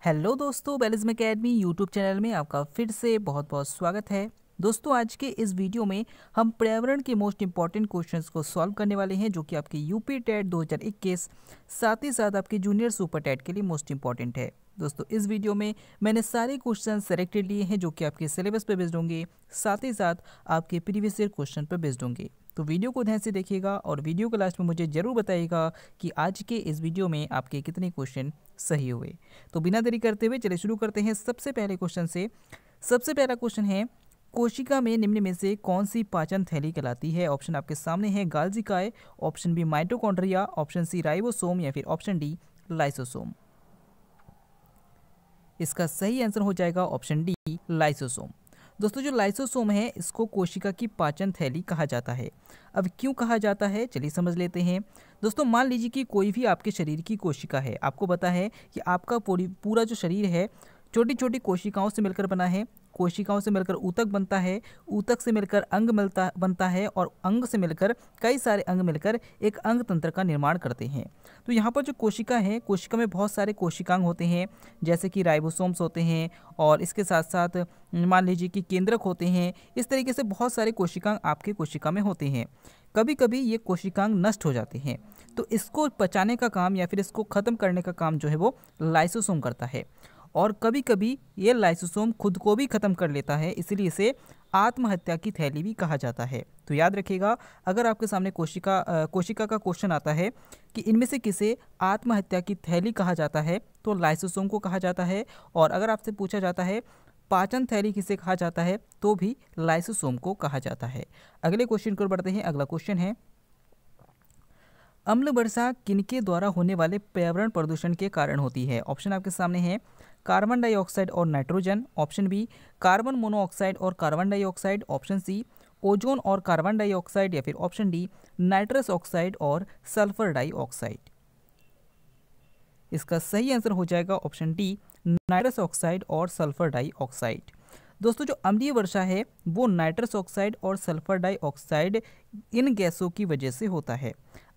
Hello दोस्तों, बेलिज्म academy YouTube channel में आपका फिर से बहुत बहुत स्वागत है। दोस्तों, आज के इस वीडियो में हम पर्यावरण के मोस्ट इंपॉर्टेंट क्वेश्चंस को सॉल्व करने वाले हैं, जो कि आपके यूपी टेट 2021 साथ ही साथ आपके जूनियर सुपर टेट के लिए मोस्ट इंपॉर्टेंट है। दोस्तों, इस वीडियो में मैंने सारे क्वेश्चन सेलेक्टेड लिए हैं जो कि आपके सिलेबस पर बेस्ड होंगे, साथ ही साथ आपके प्रीवियस ईयर क्वेश्चन पर बेस्ड होंगे। तो वीडियो को ध्यान से देखिएगा और वीडियो के लास्ट में मुझे ज़रूर बताइएगा कि आज के इस वीडियो में आपके कितने क्वेश्चन सही हुए। तो बिना देरी करते हुए चलिए शुरू करते हैं सबसे पहले क्वेश्चन से। सबसे पहला क्वेश्चन है, कोशिका में निम्न में से कौन सी पाचन थैली कहलाती है? ऑप्शन आपके सामने है, गाल्जी काय, option B mitochondria, option C ribosome या फिर ऑप्शन डी लाइसोसोम। इसका सही आंसर हो जाएगा ऑप्शन डी लाइसोसोम। दोस्तों, जो लाइसोसोम है इसको कोशिका की पाचन थैली कहा जाता है। अब क्यों कहा जाता है, चलिए समझ लेते हैं। दोस्तों, मान लीजिए कि कोई भी आपके शरीर की कोशिका है। आपको पता है कि आपका पूरा जो शरीर है छोटी छोटी कोशिकाओं से मिलकर बना है। कोशिकाओं से मिलकर ऊतक बनता है, ऊतक से मिलकर अंग बनता है और अंग से मिलकर कई सारे अंग मिलकर एक अंग तंत्र का निर्माण करते हैं। तो यहाँ पर जो कोशिका है, कोशिका में बहुत सारे कोशिकांग होते हैं, जैसे कि राइबोसोम्स होते हैं और इसके साथ साथ मान लीजिए कि केंद्रक होते हैं। इस तरीके से बहुत सारे कोशिकांग आपके कोशिका में होते हैं। कभी कभी ये कोशिकांग नष्ट हो जाते हैं, तो इसको पचाने का काम या फिर इसको ख़त्म करने का काम जो है वो लाइसोसोम करता है। और कभी कभी ये लाइसोसोम खुद को भी ख़त्म कर लेता है, इसलिए इसे आत्महत्या की थैली भी कहा जाता है। तो याद रखिएगा, अगर आपके सामने कोशिका का क्वेश्चन आता है कि इनमें से किसे आत्महत्या की थैली कहा जाता है, तो लाइसोसोम को कहा जाता है। और अगर आपसे पूछा जाता है पाचन थैली किसे कहा जाता है, तो भी लाइसोसोम को कहा जाता है। अगले क्वेश्चन को बढ़ते हैं। अगला क्वेश्चन है, अम्ल वर्षा किनके द्वारा होने वाले पर्यावरण प्रदूषण के कारण होती है? ऑप्शन आपके सामने है, कार्बन डाइऑक्साइड और नाइट्रोजन, ऑप्शन बी कार्बन मोनोऑक्साइड और carbon dioxide, option C ozone और कार्बन डाइऑक्साइड या फिर ऑप्शन डी नाइट्रस ऑक्साइड और सल्फर डाइऑक्साइड। इसका सही आंसर हो जाएगा ऑप्शन डी नाइट्रस ऑक्साइड और सल्फर डाइऑक्साइड। दोस्तों, जो अम्लीय वर्षा है वो नाइट्रस ऑक्साइड और सल्फर डाइऑक्साइड इन गैसों की वजह से होता है।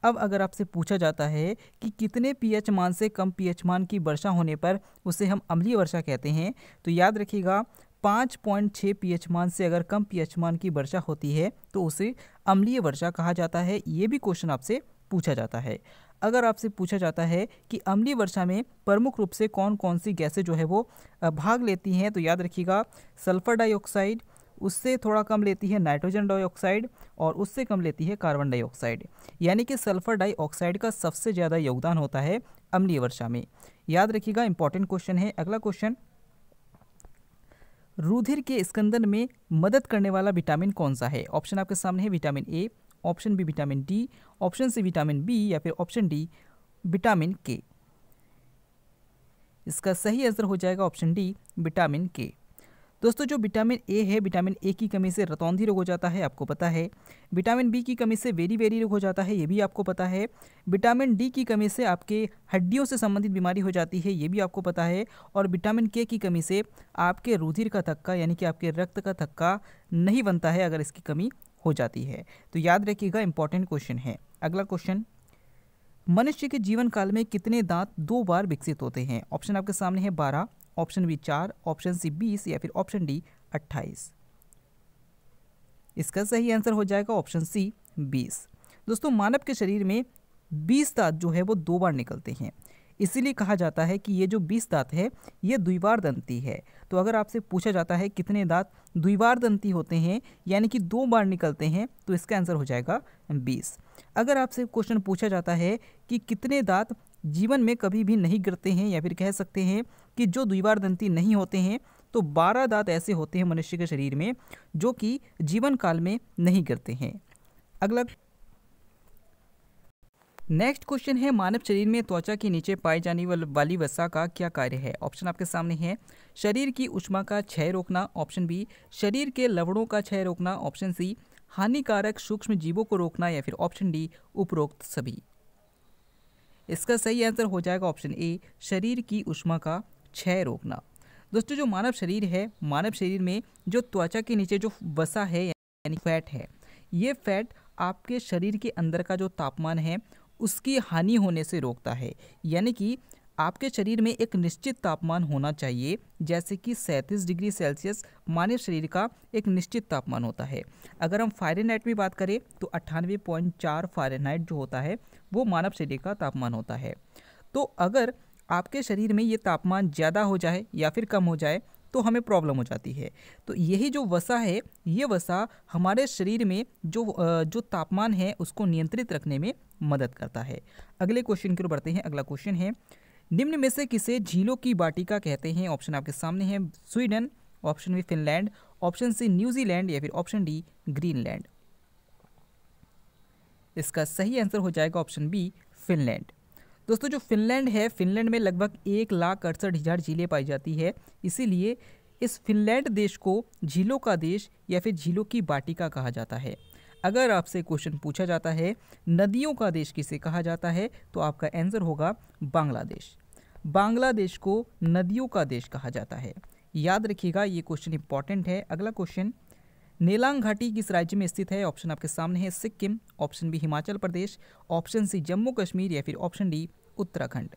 अब अगर आपसे पूछा जाता है कि कितने पीएच मान से कम पीएच मान की वर्षा होने पर उसे हम अम्लीय वर्षा कहते हैं, तो याद रखिएगा 5.6 पीएच मान से अगर कम पीएच मान की वर्षा होती है तो उसे अम्लीय वर्षा कहा जाता है। ये भी क्वेश्चन आपसे पूछा जाता है। अगर आपसे पूछा जाता है कि अम्लीय वर्षा में प्रमुख रूप से कौन कौन सी गैसें जो है वो भाग लेती हैं, तो याद रखिएगा सल्फर डाइऑक्साइड, उससे थोड़ा कम लेती है नाइट्रोजन डाइऑक्साइड और उससे कम लेती है कार्बन डाइऑक्साइड। यानी कि सल्फर डाइऑक्साइड का सबसे ज़्यादा योगदान होता है अम्लीय वर्षा में। याद रखिएगा, इंपॉर्टेंट क्वेश्चन है। अगला क्वेश्चन, रुधिर के स्कंदन में मदद करने वाला विटामिन कौन सा है? ऑप्शन आपके सामने है, vitamin A, option B vitamin D, option C vitamin B या फिर ऑप्शन डी विटामिन के। इसका सही आंसर हो जाएगा ऑप्शन डी विटामिन के। दोस्तों, जो विटामिन ए है, विटामिन ए की कमी से रतौंधी रोग हो जाता है, आपको पता है। विटामिन बी की कमी से वेरी वेरी रोग हो जाता है, ये भी आपको पता है। विटामिन डी की कमी से आपके हड्डियों से संबंधित बीमारी हो जाती है, ये भी आपको पता है। और विटामिन के की कमी से आपके रुधिर का थक्का यानी कि आपके रक्त का थक्का नहीं बनता है अगर इसकी कमी हो जाती है। तो याद रखिएगा, इंपॉर्टेंट क्वेश्चन है। अगला क्वेश्चन, मनुष्य के जीवन काल में कितने दांत 2 बार विकसित होते हैं? ऑप्शन आपके सामने है 12, ऑप्शन बी 4, ऑप्शन सी 20 या फिर ऑप्शन डी 28। इसका सही आंसर हो जाएगा ऑप्शन सी 20। दोस्तों, मानव के शरीर में 20 दांत जो है वो 2 बार निकलते हैं, इसीलिए कहा जाता है कि ये जो 20 दांत है ये द्विबार दंती है। तो अगर आपसे पूछा जाता है कितने दांत द्विबार दंती होते हैं यानी कि 2 बार निकलते हैं, तो इसका आंसर हो जाएगा 20। अगर आपसे क्वेश्चन पूछा जाता है कि कितने दांत जीवन में कभी भी नहीं गिरते हैं या फिर कह सकते हैं कि जो द्विबार दंती नहीं होते हैं, तो 12 दांत ऐसे होते हैं मनुष्य के शरीर में जो कि जीवन काल में नहीं गिरते हैं। अगला नेक्स्ट क्वेश्चन है, मानव शरीर में त्वचा के नीचे पाई जाने वाली वसा का क्या कार्य है? ऑप्शन आपके सामने है, शरीर की ऊष्मा का क्षय रोकना, ऑप्शन बी शरीर के लवणों का क्षय रोकना, ऑप्शन सी हानिकारक सूक्ष्म जीवों को रोकना या फिर ऑप्शन डी उपरोक्त सभी। इसका सही आंसर हो जाएगा ऑप्शन ए शरीर की ऊष्मा का क्षय रोकना। दोस्तों, जो मानव शरीर है, मानव शरीर में जो त्वचा के नीचे जो वसा है यानी फैट है, ये फैट आपके शरीर के अंदर का जो तापमान है उसकी हानि होने से रोकता है। यानी कि आपके शरीर में एक निश्चित तापमान होना चाहिए, जैसे कि 37 डिग्री सेल्सियस मानव शरीर का एक निश्चित तापमान होता है। अगर हम फ़ारेनहाइट में बात करें तो 98.4 फ़ारेनहाइट जो होता है वो मानव शरीर का तापमान होता है। तो अगर आपके शरीर में ये तापमान ज़्यादा हो जाए या फिर कम हो जाए तो हमें प्रॉब्लम हो जाती है। तो यही जो वसा है, ये वसा हमारे शरीर में जो तापमान है उसको नियंत्रित रखने में मदद करता है। अगले क्वेश्चन की ओर बढ़ते हैं। अगला क्वेश्चन है, निम्न में से किसे झीलों की वाटिका कहते हैं? ऑप्शन आपके सामने है, Sweden, option B Finland, option C New Zealand या फिर ऑप्शन डी ग्रीनलैंड। इसका सही आंसर हो जाएगा ऑप्शन बी फिनलैंड। दोस्तों जो फिनलैंड है, फिनलैंड में लगभग 1,68,000 झीलें पाई जाती है, इसीलिए इस फिनलैंड देश को झीलों का देश या फिर झीलों की वाटिका कहा जाता है। अगर आपसे क्वेश्चन पूछा जाता है नदियों का देश किसे कहा जाता है, तो आपका आंसर होगा बांग्लादेश। बांग्लादेश को नदियों का देश कहा जाता है, याद रखिएगा, ये क्वेश्चन इंपॉर्टेंट है। अगला क्वेश्चन, नेलांग घाटी किस राज्य में स्थित है? ऑप्शन आपके सामने है, Sikkim, option B Himachal Pradesh, option C Jammu Kashmir या फिर ऑप्शन डी उत्तराखंड।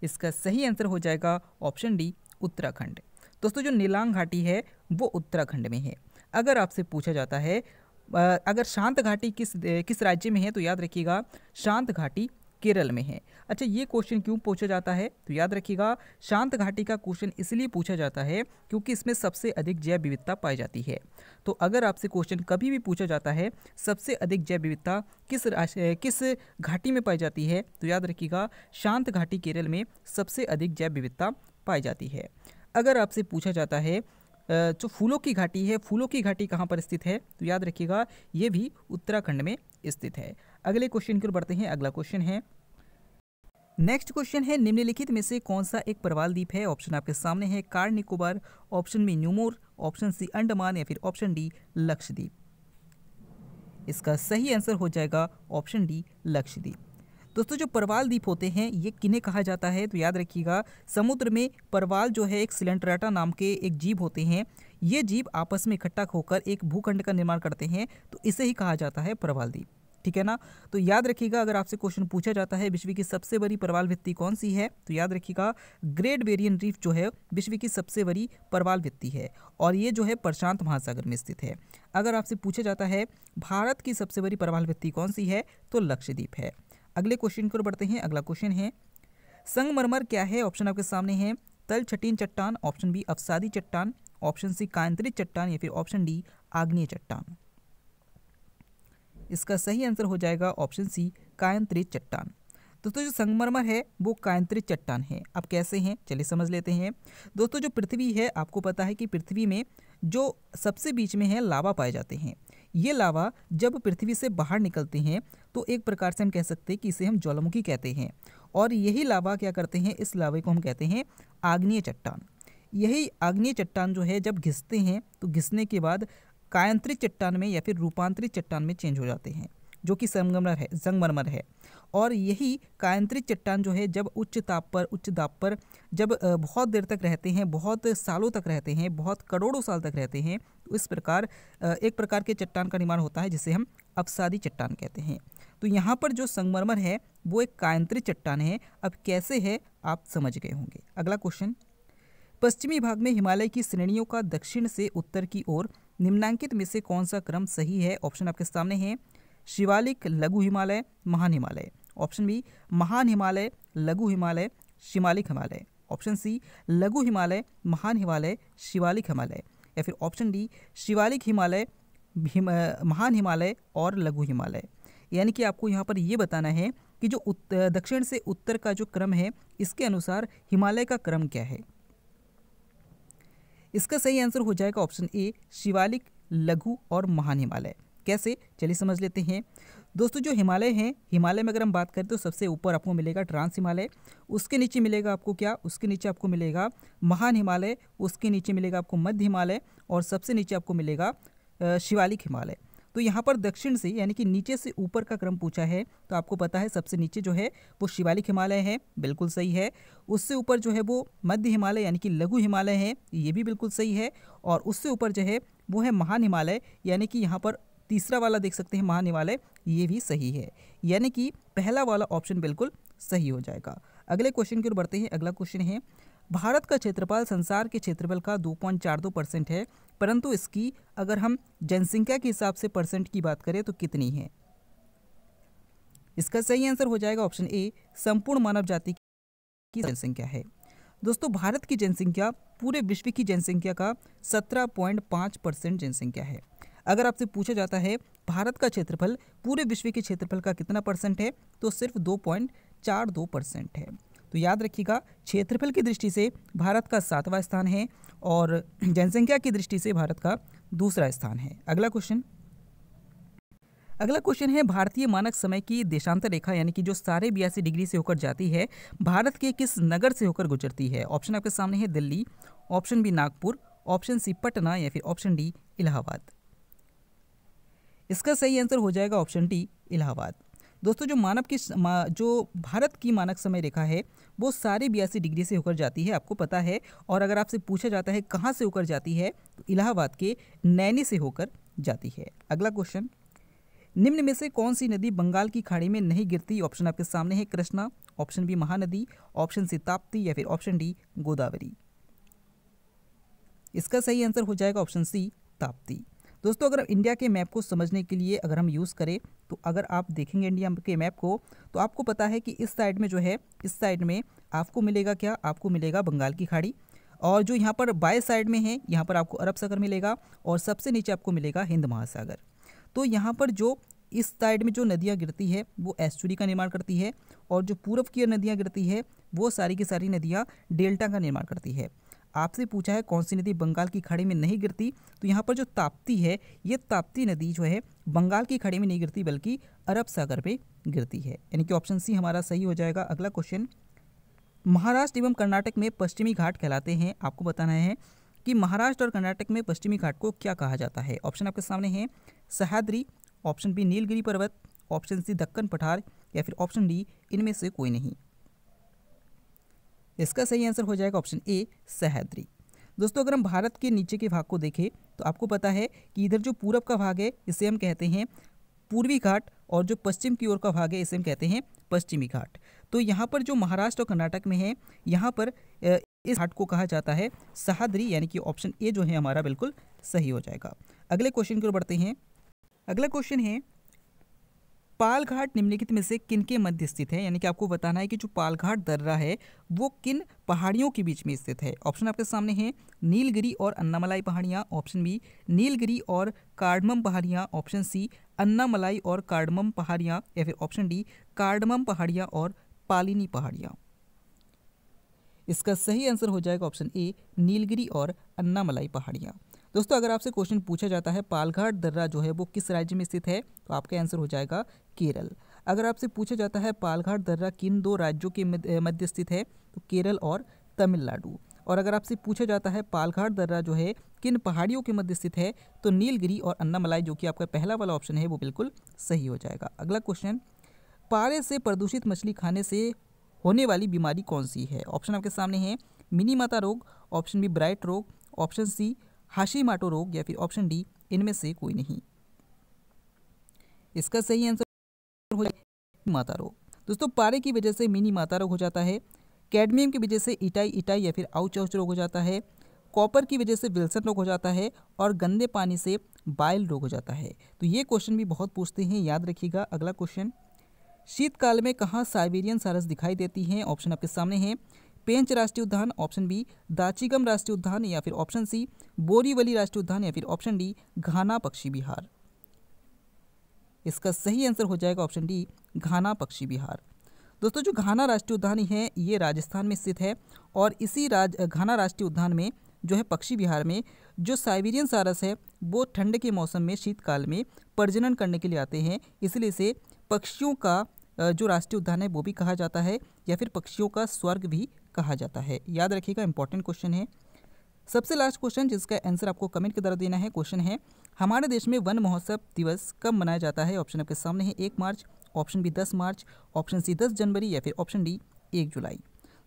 इसका सही आंसर हो जाएगा ऑप्शन डी उत्तराखंड। दोस्तों जो नेलांग घाटी है वो उत्तराखंड में है। अगर आपसे पूछा जाता है अगर शांत घाटी किस राज्य में है, तो याद रखिएगा शांत घाटी केरल में है। अच्छा, ये क्वेश्चन क्यों पूछा जाता है? तो याद रखिएगा शांत घाटी का क्वेश्चन इसलिए पूछा जाता है क्योंकि इसमें सबसे अधिक जैव विविधता पाई जाती है। तो अगर आपसे क्वेश्चन कभी भी पूछा जाता है सबसे अधिक जैव विविधता किस घाटी में पाई जाती है, तो याद रखिएगा शांत घाटी केरल में सबसे अधिक जैव विविधता पाई जाती है। अगर आपसे पूछा जाता है जो फूलों की घाटी है, फूलों की घाटी कहाँ पर स्थित है, तो याद रखिएगा ये भी उत्तराखंड में स्थित है। अगले क्वेश्चन की ओर बढ़ते हैं। अगला क्वेश्चन है, नेक्स्ट क्वेश्चन है, निम्नलिखित में से कौन सा एक प्रवाल द्वीप है? ऑप्शन आपके सामने है, Car Nicobar, option B New Moore, option C Andaman या फिर ऑप्शन डी लक्षद्वीप। इसका सही आंसर हो जाएगा ऑप्शन डी लक्षद्वीप। दोस्तों जो परवाल द्वीप होते हैं ये किन्हें कहा जाता है, तो याद रखिएगा समुद्र में परवाल जो है एक सिलेंट्राटा नाम के एक जीव होते हैं। ये जीव आपस में इकट्ठा होकर एक भूखंड का निर्माण करते हैं, तो इसे ही कहा जाता है परवाल द्वीप। ठीक है ना? तो याद रखिएगा अगर आपसे क्वेश्चन पूछा जाता है विश्व की सबसे बड़ी परवाल भित्ति कौन सी है, तो याद रखिएगा ग्रेट बैरियर रीफ जो है विश्व की सबसे बड़ी परवाल भित्ति है और ये जो है प्रशांत महासागर में स्थित है। अगर आपसे पूछा जाता है भारत की सबसे बड़ी परवाल भित्ति कौन सी है, तो लक्षद्वीप है। अगले क्वेश्चन की ओर बढ़ते हैं। अगला क्वेश्चन है, संगमरमर क्या है? ऑप्शन आपके सामने है, तल छटीन चट्टान, ऑप्शन बी अवसादी चट्टान, ऑप्शन सी कांतरित चट्टान या फिर ऑप्शन डी आग्नेय चट्टान। इसका सही आंसर हो जाएगा ऑप्शन सी कांतरित चट्टान। दोस्तों जो संगमरमर है वो कांतरित चट्टान है। अब कैसे हैं चलिए समझ लेते हैं। दोस्तों जो पृथ्वी है, आपको पता है कि पृथ्वी में जो सबसे बीच में है लावा पाए जाते हैं। ये लावा जब पृथ्वी से बाहर निकलते हैं तो एक प्रकार से हम कह सकते हैं कि इसे हम ज्वालामुखी कहते हैं और यही लावा क्या करते हैं, इस लावे को हम कहते हैं आग्नेय चट्टान। यही आग्नेय चट्टान जो है जब घिसते हैं तो घिसने के बाद कांतरित चट्टान में या फिर रूपांतरित चट्टान में चेंज हो जाते हैं, जो कि संगमरमर है। और यही कांतरित चट्टान जो है जब उच्च दाब पर जब बहुत देर तक रहते हैं, बहुत सालों तक रहते हैं, बहुत करोड़ों साल तक रहते हैं, तो इस प्रकार एक प्रकार के चट्टान का निर्माण होता है जिसे हम अवसादी चट्टान कहते हैं। तो यहाँ पर जो संगमरमर है वो एक कांतरित चट्टान है। अब कैसे है आप समझ गए होंगे। अगला क्वेश्चन, पश्चिमी भाग में हिमालय की श्रेणियों का दक्षिण से उत्तर की ओर निम्नांकित में से कौन सा क्रम सही है? ऑप्शन आपके सामने है, शिवालिक, लघु हिमालय, महान हिमालय। ऑप्शन बी महान हिमालय, लघु हिमालय, शिवालिक हिमालय। ऑप्शन सी लघु हिमालय, महान हिमालय, शिवालिक हिमालय या फिर ऑप्शन डी शिवालिक हिमालय, महान हिमालय और लघु हिमालय। यानी कि आपको यहाँ पर ये बताना है कि जो दक्षिण से उत्तर का जो क्रम है इसके अनुसार हिमालय का क्रम क्या है। इसका सही आंसर हो जाएगा ऑप्शन ए शिवालिक, लघु और महान हिमालय। कैसे चलिए समझ लेते हैं। दोस्तों जो हिमालय हैं, हिमालय में अगर हम बात करें तो सबसे ऊपर आपको मिलेगा ट्रांस हिमालय, उसके नीचे मिलेगा आपको क्या, उसके नीचे आपको मिलेगा महान हिमालय, उसके नीचे मिलेगा आपको मध्य हिमालय और सबसे नीचे आपको मिलेगा शिवालिक हिमालय। तो यहाँ पर दक्षिण से यानी कि नीचे से ऊपर का क्रम पूछा है, तो आपको पता है सबसे नीचे जो है वो शिवालिक हिमालय है, बिल्कुल सही है। उससे ऊपर जो है वो मध्य हिमालय यानी कि लघु हिमालय है, ये भी बिल्कुल सही है। और उससे ऊपर जो है वो है महान हिमालय, यानी कि यहाँ पर तीसरा वाला देख सकते हैं महान हिमालय, ये भी सही है। यानी कि पहला वाला ऑप्शन बिल्कुल सही हो जाएगा। अगले क्वेश्चन की ओर बढ़ते हैं। अगला क्वेश्चन है, भारत का क्षेत्रफल संसार के क्षेत्रफल का 2.42% है, परंतु इसकी अगर हम जनसंख्या के हिसाब से परसेंट की बात करें तो कितनी है? इसका सही आंसर हो जाएगा ऑप्शन ए, संपूर्ण मानव जाति की जनसंख्या है। दोस्तों, भारत की जनसंख्या पूरे विश्व की जनसंख्या का 17.5% जनसंख्या है। अगर आपसे पूछा जाता है भारत का क्षेत्रफल पूरे विश्व के क्षेत्रफल का कितना परसेंट है, तो सिर्फ 2.42% है। तो याद रखिएगा, क्षेत्रफल की दृष्टि से भारत का 7वां स्थान है और जनसंख्या की दृष्टि से भारत का दूसरा स्थान है। अगला क्वेश्चन है, भारतीय मानक समय की देशांतर रेखा यानी कि जो सारे 82 डिग्री से होकर जाती है, भारत के किस नगर से होकर गुजरती है? ऑप्शन आपके सामने है Delhi, option B Nagpur, option C Patna या फिर ऑप्शन डी इलाहाबाद। इसका सही आंसर हो जाएगा ऑप्शन डी इलाहाबाद। दोस्तों, जो भारत की मानक समय रेखा है वो सारे 82 डिग्री से होकर जाती है, आपको पता है। और अगर आपसे पूछा जाता है कहाँ से होकर जाती है, तो इलाहाबाद के नैनी से होकर जाती है। अगला क्वेश्चन, निम्न में से कौन सी नदी बंगाल की खाड़ी में नहीं गिरती? ऑप्शन आपके सामने है Krishna, option B Mahanadi, option C Tapti या फिर ऑप्शन डी गोदावरी। इसका सही आंसर हो जाएगा ऑप्शन सी ताप्ती। दोस्तों, अगर इंडिया के मैप को समझने के लिए अगर हम यूज़ करें तो अगर आप देखेंगे इंडिया के मैप को तो आपको पता है कि इस साइड में जो है, इस साइड में आपको मिलेगा क्या? आपको मिलेगा बंगाल की खाड़ी, और जो यहाँ पर बाएं साइड में है यहाँ पर आपको अरब सागर मिलेगा, और सबसे नीचे आपको मिलेगा हिंद महासागर। तो यहाँ पर जो इस साइड में जो नदियाँ गिरती है वो एस्चुरी का निर्माण करती है, और जो पूर्व की नदियाँ गिरती है वो सारी की सारी नदियाँ डेल्टा का निर्माण करती है। आपसे पूछा है कौन सी नदी बंगाल की खाड़ी में नहीं गिरती, तो यहाँ पर जो ताप्ती है, ये ताप्ती नदी जो है बंगाल की खाड़ी में नहीं गिरती बल्कि अरब सागर पे गिरती है, यानी कि ऑप्शन सी हमारा सही हो जाएगा। अगला क्वेश्चन, महाराष्ट्र एवं कर्नाटक में पश्चिमी घाट कहलाते हैं। आपको बताना है कि महाराष्ट्र और कर्नाटक में पश्चिमी घाट को क्या कहा जाता है? ऑप्शन आपके सामने है सह्याद्री, ऑप्शन बी नीलगिरी पर्वत, ऑप्शन सी दक्कन पठार या फिर ऑप्शन डी इनमें से कोई नहीं। इसका सही आंसर हो जाएगा ऑप्शन ए सह्याद्री। दोस्तों, अगर हम भारत के नीचे के भाग को देखें तो आपको पता है कि इधर जो पूरब का भाग है इसे हम कहते हैं पूर्वी घाट, और जो पश्चिम की ओर का भाग है इसे हम कहते हैं पश्चिमी घाट। तो यहाँ पर जो महाराष्ट्र और कर्नाटक में है, यहाँ पर इस घाट को कहा जाता है सह्याद्री, यानी कि ऑप्शन ए जो है हमारा बिल्कुल सही हो जाएगा। अगले क्वेश्चन की ओर बढ़ते हैं। अगला क्वेश्चन है, पाल घाट निम्नलिखित में से किन के मध्य स्थित है? यानी कि आपको बताना है कि जो पाल घाट दर्रा है वो किन पहाड़ियों के बीच में स्थित है। ऑप्शन आपके सामने है नीलगिरी और अन्नामलाई पहाड़ियाँ, ऑप्शन बी नीलगिरी और कार्डमम पहाड़ियाँ, ऑप्शन सी अन्नामलाई और कार्डमम पहाड़ियाँ या फिर ऑप्शन डी कार्डमम पहाड़ियाँ और पालिनी पहाड़ियाँ। इसका सही आंसर हो जाएगा ऑप्शन ए नीलगिरी और अन्नामलाई पहाड़ियाँ। दोस्तों, अगर आपसे क्वेश्चन पूछा जाता है पालघाट दर्रा जो है वो किस राज्य में स्थित है, तो आपका आंसर हो जाएगा केरल। अगर आपसे पूछा जाता है पालघाट दर्रा किन दो राज्यों के मध्य स्थित है, तो केरल और तमिलनाडु। और अगर आपसे पूछा जाता है पालघाट दर्रा जो है किन पहाड़ियों के मध्य स्थित है, तो नीलगिरी और अन्नामलाई, जो कि आपका पहला वाला ऑप्शन है वो बिल्कुल सही हो जाएगा। अगला क्वेश्चन, पारे से प्रदूषित मछली खाने से होने वाली बीमारी कौन सी है? ऑप्शन आपके सामने है मिनीमाता रोग, ऑप्शन बी ब्राइट रोग, ऑप्शन सी हाशीमाटो रोग या फिर ऑप्शन डी इनमें से कोई नहीं। इसका सही आंसर हो जाएगा माता रोग। दोस्तों, पारे की वजह से मिनी माता रोग हो जाता है, कैडमियम की वजह से इटाई या फिर आउच रोग हो जाता है, कॉपर की वजह से विल्सन रोग हो जाता है, और गंदे पानी से बाइल रोग हो जाता है। तो ये क्वेश्चन भी बहुत पूछते हैं, याद रखिएगा। अगला क्वेश्चन, शीतकाल में कहाँ साइबेरियन सारस दिखाई देती हैं? ऑप्शन आपके सामने है पेंच राष्ट्रीय उद्यान, ऑप्शन बी दाचिगम राष्ट्रीय उद्यान या फिर ऑप्शन सी बोरीवली राष्ट्रीय उद्यान या फिर ऑप्शन डी घाना पक्षी विहार। इसका सही आंसर हो जाएगा ऑप्शन डी घाना पक्षी विहार। दोस्तों, जो घाना राष्ट्रीय उद्यान है ये राजस्थान में स्थित है, और इसी घाना राष्ट्रीय उद्यान में जो है पक्षी विहार में जो साइबेरियन सारस है वो ठंड के मौसम में शीतकाल में प्रजनन करने के लिए आते हैं, इसलिए इसे पक्षियों का जो राष्ट्रीय उद्यान है वो भी कहा जाता है, या फिर पक्षियों का स्वर्ग भी कहा जाता है। याद रखिएगा, इंपॉर्टेंट क्वेश्चन है। सबसे लास्ट क्वेश्चन जिसका आंसर आपको कमेंट के द्वारा देना है, क्वेश्चन है हमारे देश में वन महोत्सव दिवस कब मनाया जाता है? ऑप्शन आपके सामने है 1 मार्च, ऑप्शन बी 10 मार्च, ऑप्शन सी 10 जनवरी या फिर ऑप्शन डी 1 जुलाई।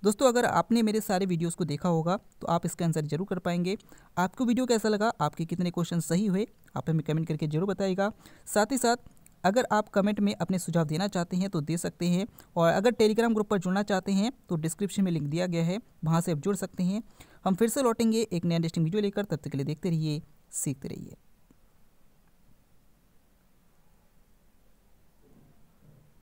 दोस्तों, अगर आपने मेरे सारे वीडियोस को देखा होगा तो आप इसका आंसर जरूर कर पाएंगे। आपको वीडियो कैसा लगा, आपके कितने क्वेश्चन सही हुए, आप हमें कमेंट करके जरूर बताइएगा। साथ ही साथ अगर आप कमेंट में अपने सुझाव देना चाहते हैं तो दे सकते हैं, और अगर टेलीग्राम ग्रुप पर जुड़ना चाहते हैं तो डिस्क्रिप्शन में लिंक दिया गया है, वहाँ से आप जुड़ सकते हैं। हम फिर से लौटेंगे एक नया इंटरेस्टिंग वीडियो लेकर, तब तक के लिए देखते रहिए, सीखते रहिए।